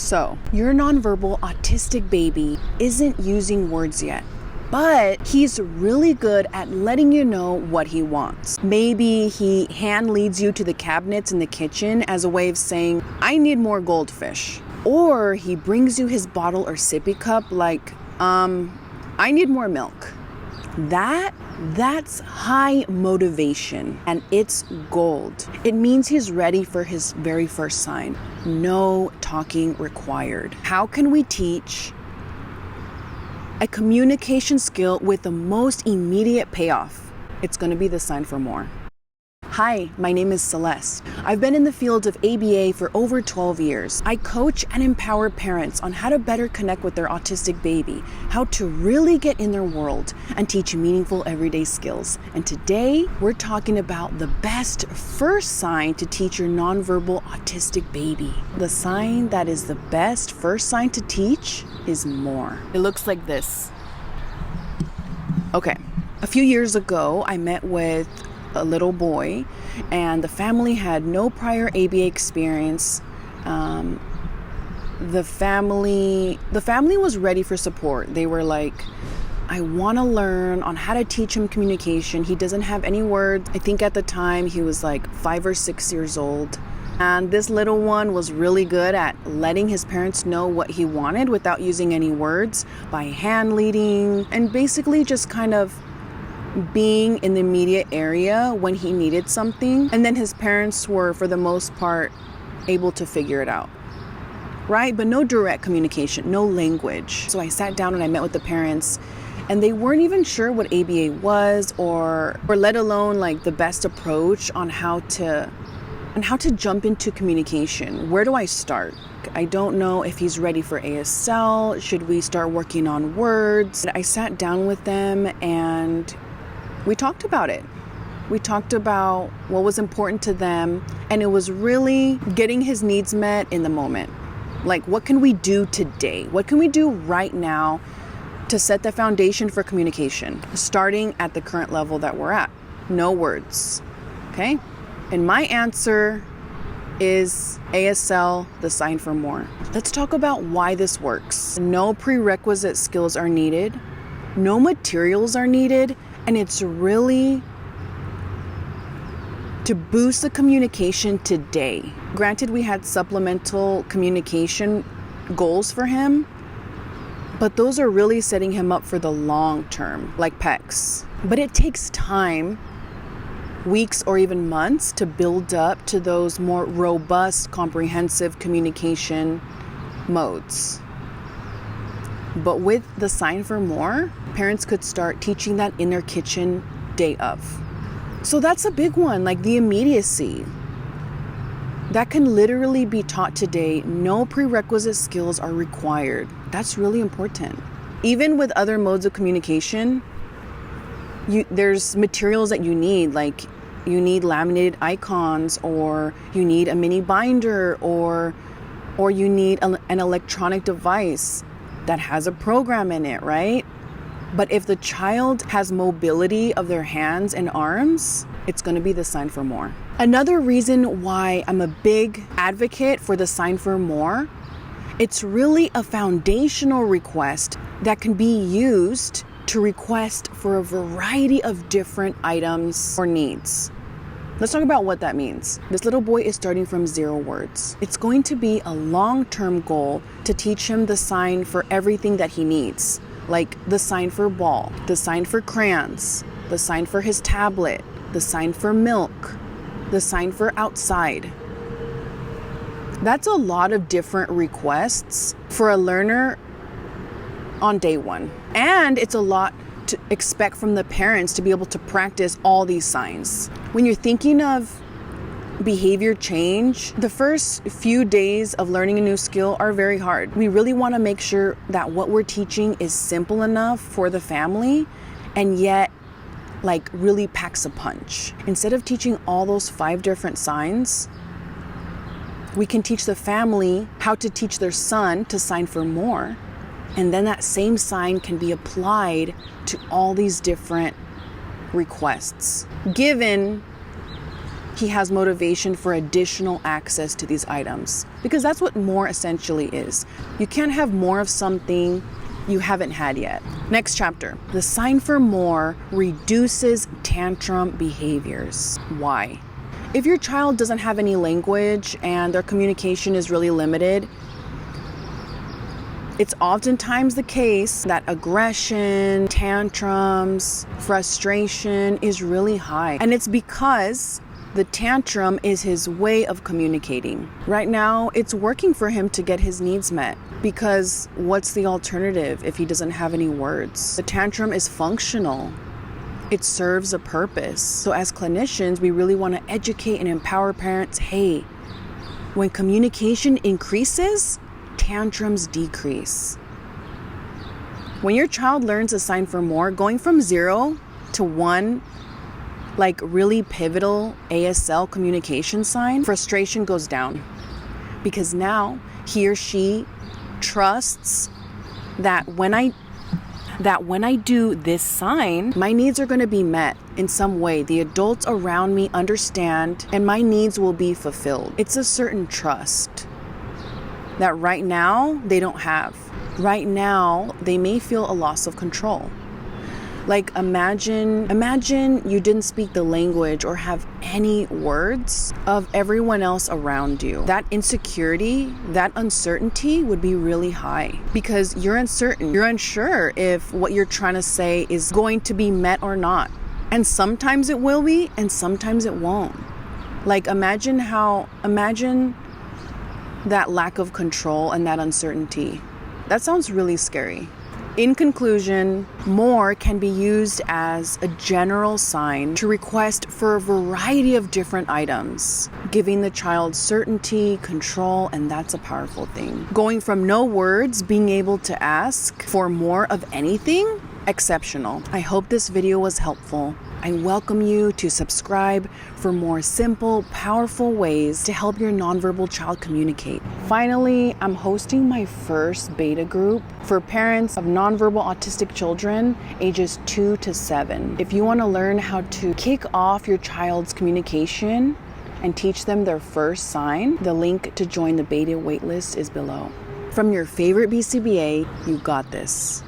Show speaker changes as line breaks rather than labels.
So, your nonverbal autistic baby isn't using words yet, but he's really good at letting you know what he wants. Maybe he hand leads you to the cabinets in the kitchen as a way of saying, I need more goldfish. Or he brings you his bottle or sippy cup like, I need more milk. That's high motivation, and it's gold. It means he's ready for his very first sign. No talking required. How can we teach a communication skill with the most immediate payoff? It's going to be the sign for more. Hi, my name is Celeste. I've been in the field of ABA for over 12 years. I coach and empower parents on how to better connect with their autistic baby, how to really get in their world, and teach meaningful everyday skills. And today, we're talking about the best first sign to teach your nonverbal autistic baby. The sign that is the best first sign to teach is more. It looks like this. Okay, a few years ago, I met with a little boy, and the family had no prior ABA experience. The family was ready for support. They were like, I want to learn on how to teach him communication. He doesn't have any words. I think at the time he was like 5 or 6 years old. And this little one was really good at letting his parents know what he wanted without using any words, by hand leading, and basically just kind of being in the immediate area when he needed something. And then his parents were, for the most part, able to figure it out, right? But no direct communication, no language. So I sat down and I met with the parents, and they weren't even sure what ABA was, or let alone like the best approach on how to jump into communication. Where do I start? I don't know if he's ready for ASL. Should we start working on words? I sat down with them and we talked about it. We talked about what was important to them, and it was really getting his needs met in the moment. Like, what can we do today? What can we do right now to set the foundation for communication, starting at the current level that we're at? No words, okay? And my answer is ASL, the sign for more. Let's talk about why this works. No prerequisite skills are needed. No materials are needed. And it's really to boost the communication today. Granted, we had supplemental communication goals for him, but those are really setting him up for the long term, like PECs. But it takes time, weeks or even months, to build up to those more robust, comprehensive communication modes. But with the sign for more, parents could start teaching that in their kitchen day of. So that's a big one, like the immediacy. That can literally be taught today. No prerequisite skills are required. That's really important. Even with other modes of communication, there's materials that you need, like you need laminated icons, or you need a mini binder, or you need an electronic device that has a program in it, right? But if the child has mobility of their hands and arms, it's going to be the sign for more. Another reason why I'm a big advocate for the sign for more, it's really a foundational request that can be used to request for a variety of different items or needs. Let's talk about what that means. This little boy is starting from 0 words. It's going to be a long-term goal to teach him the sign for everything that he needs, like the sign for ball, the sign for crayons, the sign for his tablet, the sign for milk, the sign for outside. That's a lot of different requests for a learner on day one. And it's a lot to expect from the parents to be able to practice all these signs. When you're thinking of behavior change, the first few days of learning a new skill are very hard. We really want to make sure that what we're teaching is simple enough for the family, and yet like really packs a punch. Instead of teaching all those 5 different signs, we can teach the family how to teach their son to sign for more. And then that same sign can be applied to all these different requests, given he has motivation for additional access to these items, because that's what more essentially is. You can't have more of something you haven't had yet. Next chapter. The sign for more reduces tantrum behaviors. Why? If your child doesn't have any language and their communication is really limited, it's oftentimes the case that aggression, tantrums, frustration is really high. And it's because the tantrum is his way of communicating. Right now, it's working for him to get his needs met, because what's the alternative if he doesn't have any words? The tantrum is functional. It serves a purpose. So as clinicians, we really want to educate and empower parents. Hey, when communication increases, tantrums decrease. When your child learns a sign for more, going from 0 to 1, like really pivotal ASL communication sign, frustration goes down, because now he or she trusts that when I do this sign, my needs are going to be met in some way. The adults around me understand and my needs will be fulfilled. It's a certain trust that right now they don't have. Right now, they may feel a loss of control. Like imagine you didn't speak the language or have any words of everyone else around you. That insecurity, that uncertainty would be really high, because you're uncertain. You're unsure if what you're trying to say is going to be met or not. And sometimes it will be, and sometimes it won't. Like imagine that lack of control and that uncertainty. That sounds really scary. In conclusion, more can be used as a general sign to request for a variety of different items, giving the child certainty, control, and that's a powerful thing. Going from no words, being able to ask for more of anything, exceptional. I hope this video was helpful. I welcome you to subscribe for more simple, powerful ways to help your nonverbal child communicate. Finally, I'm hosting my first beta group for parents of nonverbal autistic children ages 2 to 7. If you want to learn how to kick off your child's communication and teach them their first sign, the link to join the beta waitlist is below. From your favorite BCBA, you got this.